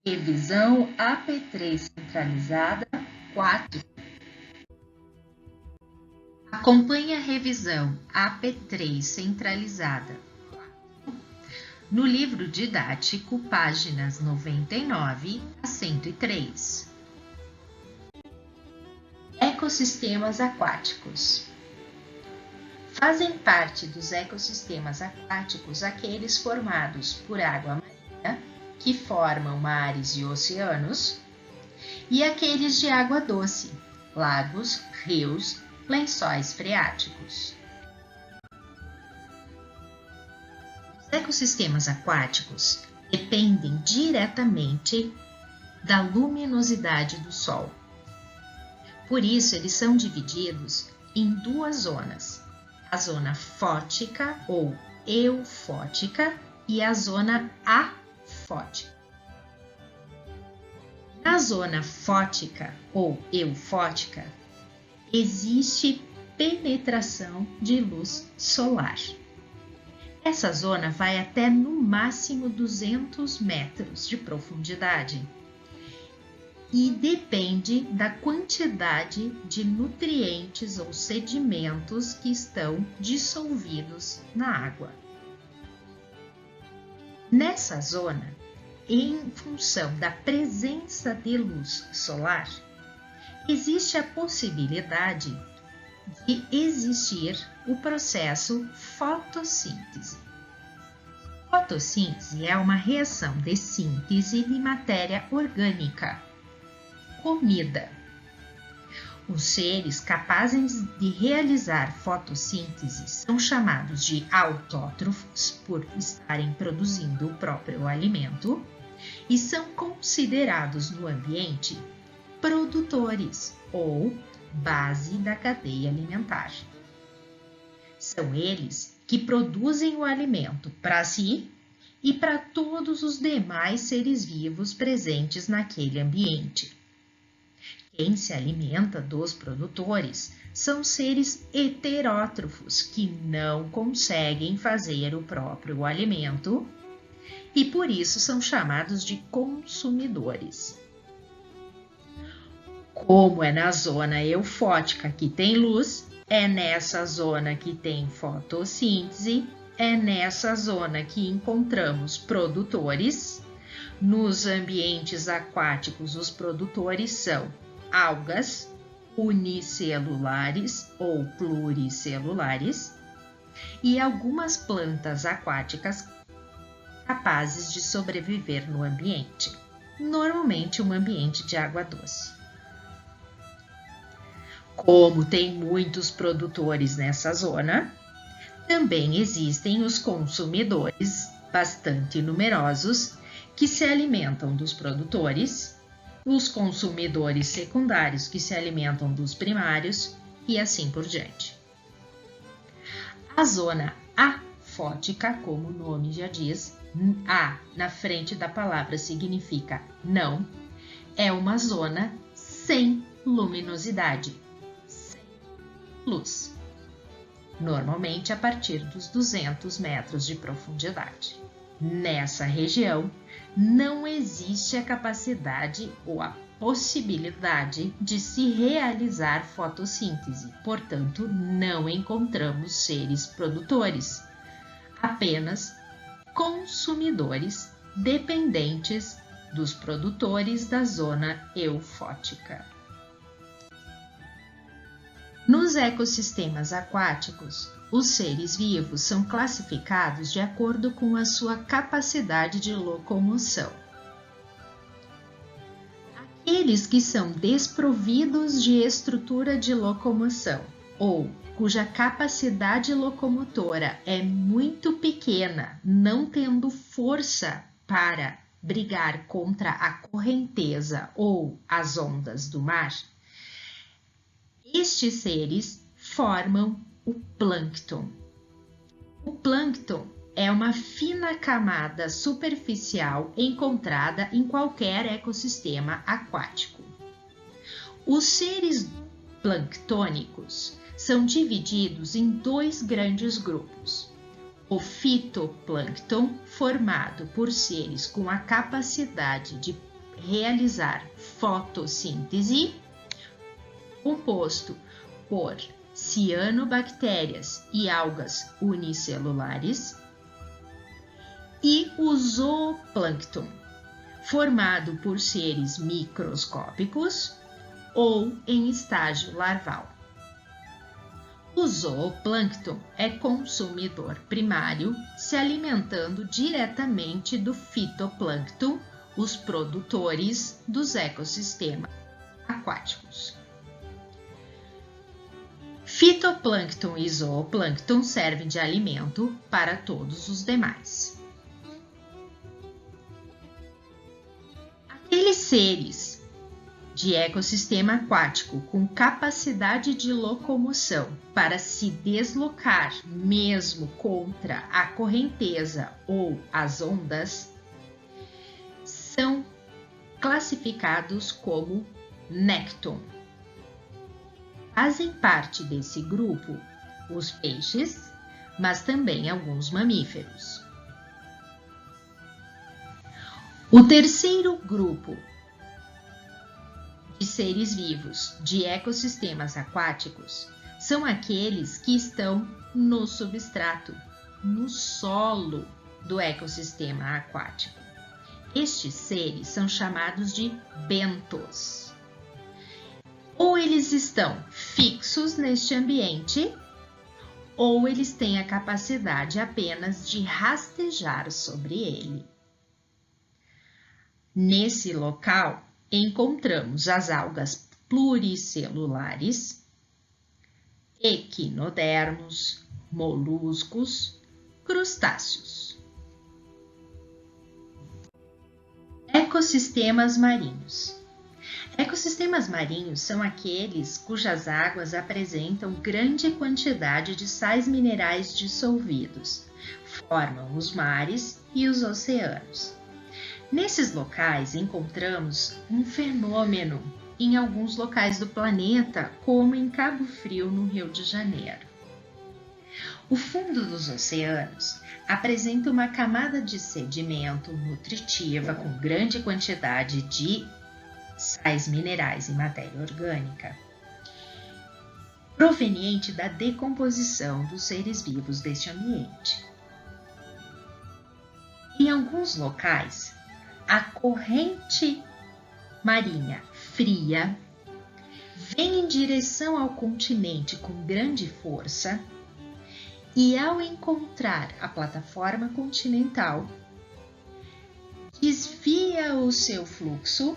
Revisão AP3 centralizada 4. Acompanhe a revisão AP3 centralizada 4 no livro didático, páginas 99 a 103. Ecossistemas aquáticos. Fazem parte dos ecossistemas aquáticos aqueles formados por água marinha, que formam mares e oceanos, e aqueles de água doce, lagos, rios, lençóis freáticos. Os ecossistemas aquáticos dependem diretamente da luminosidade do Sol. Por isso, eles são divididos em duas zonas, a zona fótica ou eufótica e a zona afótica. Na zona fótica ou eufótica, existe penetração de luz solar. Essa zona vai até no máximo 200 metros de profundidade e depende da quantidade de nutrientes ou sedimentos que estão dissolvidos na água. Nessa zona, em função da presença de luz solar, existe a possibilidade de existir o processo fotossíntese. Fotossíntese é uma reação de síntese de matéria orgânica, comida. Os seres capazes de realizar fotossíntese são chamados de autótrofos por estarem produzindo o próprio alimento e são considerados no ambiente produtores ou base da cadeia alimentar. São eles que produzem o alimento para si e para todos os demais seres vivos presentes naquele ambiente. Quem se alimenta dos produtores são seres heterótrofos que não conseguem fazer o próprio alimento e por isso são chamados de consumidores. Como é na zona eufótica que tem luz, é nessa zona que tem fotossíntese, é nessa zona que encontramos produtores. Nos ambientes aquáticos, os produtores são algas unicelulares ou pluricelulares e algumas plantas aquáticas capazes de sobreviver no ambiente, normalmente um ambiente de água doce. Como tem muitos produtores nessa zona, também existem os consumidores bastante numerosos que se alimentam dos produtores, os consumidores secundários que se alimentam dos primários e assim por diante. A zona afótica, como o nome já diz, A na frente da palavra significa não, é uma zona sem luminosidade, sem luz, normalmente a partir dos 200 metros de profundidade. Nessa região, não existe a capacidade ou a possibilidade de se realizar fotossíntese, portanto, não encontramos seres produtores, apenas consumidores dependentes dos produtores da zona eufótica. Nos ecossistemas aquáticos, os seres vivos são classificados de acordo com a sua capacidade de locomoção. Aqueles que são desprovidos de estrutura de locomoção ou cuja capacidade locomotora é muito pequena, não tendo força para brigar contra a correnteza ou as ondas do mar, estes seres formam o plâncton. O plâncton é uma fina camada superficial encontrada em qualquer ecossistema aquático. Os seres planctônicos são divididos em dois grandes grupos. O fitoplâncton, formado por seres com a capacidade de realizar fotossíntese, composto por cianobactérias e algas unicelulares, e o zooplâncton, formado por seres microscópicos ou em estágio larval. O zooplâncton é consumidor primário, se alimentando diretamente do fitoplâncton, os produtores dos ecossistemas aquáticos. Fitoplâncton e zooplâncton servem de alimento para todos os demais. Aqueles seres de ecossistema aquático com capacidade de locomoção para se deslocar mesmo contra a correnteza ou as ondas são classificados como nécton. Fazem parte desse grupo os peixes, mas também alguns mamíferos. O terceiro grupo de seres vivos de ecossistemas aquáticos são aqueles que estão no substrato, no solo do ecossistema aquático. Estes seres são chamados de bentos. Ou eles estão fixos neste ambiente, ou eles têm a capacidade apenas de rastejar sobre ele. Nesse local, encontramos as algas pluricelulares, equinodermos, moluscos, crustáceos. Ecossistemas marinhos. Ecossistemas marinhos são aqueles cujas águas apresentam grande quantidade de sais minerais dissolvidos, formam os mares e os oceanos. Nesses locais encontramos um fenômeno em alguns locais do planeta, como em Cabo Frio, no Rio de Janeiro. O fundo dos oceanos apresenta uma camada de sedimento nutritiva com grande quantidade de sais minerais e matéria orgânica, proveniente da decomposição dos seres vivos deste ambiente. Em alguns locais, a corrente marinha fria vem em direção ao continente com grande força e, ao encontrar a plataforma continental, desvia o seu fluxo,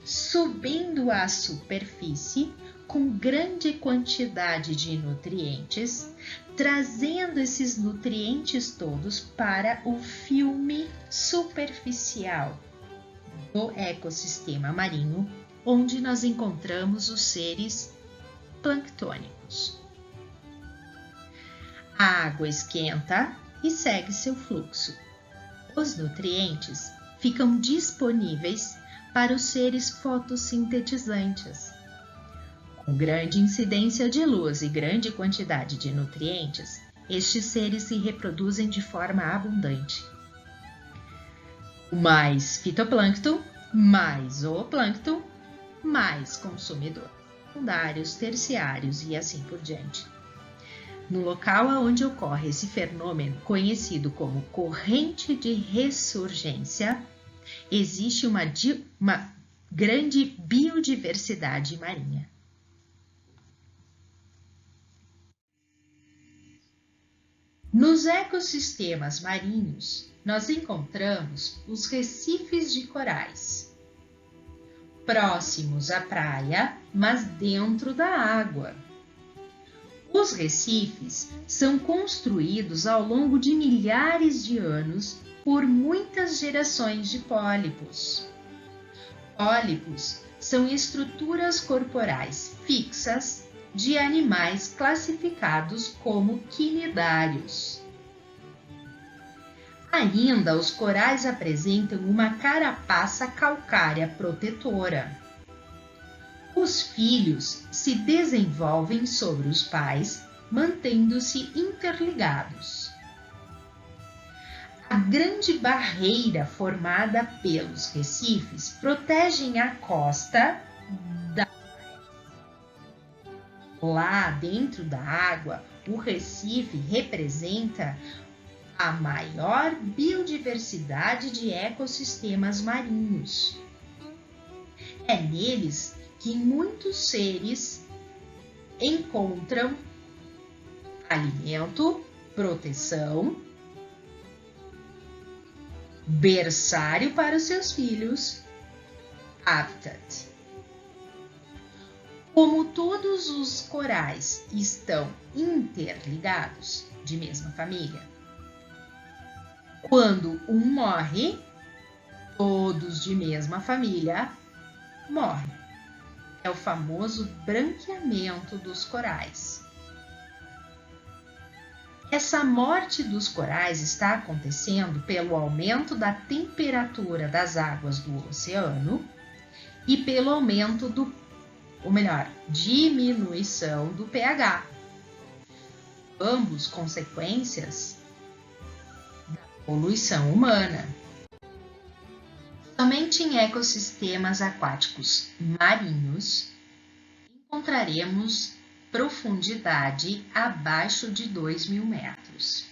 subindo à superfície com grande quantidade de nutrientes, trazendo esses nutrientes todos para o filme superficial do ecossistema marinho, onde nós encontramos os seres planctônicos. A água esquenta e segue seu fluxo. Os nutrientes ficam disponíveis para os seres fotossintetizantes. Com grande incidência de luz e grande quantidade de nutrientes, estes seres se reproduzem de forma abundante. Mais fitoplâncton, mais zooplâncton, mais consumidores secundários, terciários e assim por diante. No local onde ocorre esse fenômeno, conhecido como corrente de ressurgência, existe uma grande biodiversidade marinha. Nos ecossistemas marinhos, nós encontramos os recifes de corais, próximos à praia, mas dentro da água. Os recifes são construídos ao longo de milhares de anos por muitas gerações de pólipos. Pólipos são estruturas corporais fixas de animais classificados como quinidários. Ainda, os corais apresentam uma carapaça calcária protetora. Os filhos se desenvolvem sobre os pais, mantendo-se interligados. A grande barreira formada pelos recifes protege a costa da... Lá dentro da água, o recife representa a maior biodiversidade de ecossistemas marinhos. É neles que muitos seres encontram alimento, proteção, berçário para os seus filhos, habitat. Como todos os corais estão interligados, de mesma família, quando um morre, todos de mesma família morrem. É o famoso branqueamento dos corais. Essa morte dos corais está acontecendo pelo aumento da temperatura das águas do oceano e pelo aumento diminuição do pH. Ambos consequências da poluição humana. Somente em ecossistemas aquáticos marinhos encontraremos profundidade abaixo de 2.000 metros.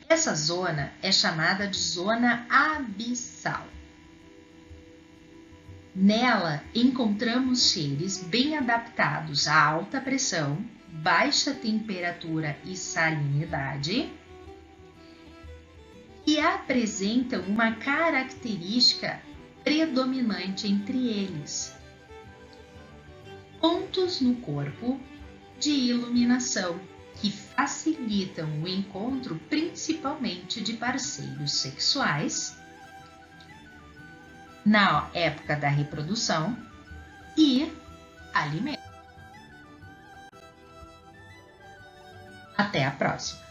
Essa zona é chamada de zona abissal. Nela encontramos seres bem adaptados a alta pressão, baixa temperatura e salinidade, que apresentam uma característica predominante entre eles: pontos no corpo de iluminação que facilitam o encontro principalmente de parceiros sexuais na época da reprodução e alimento. Até a próxima!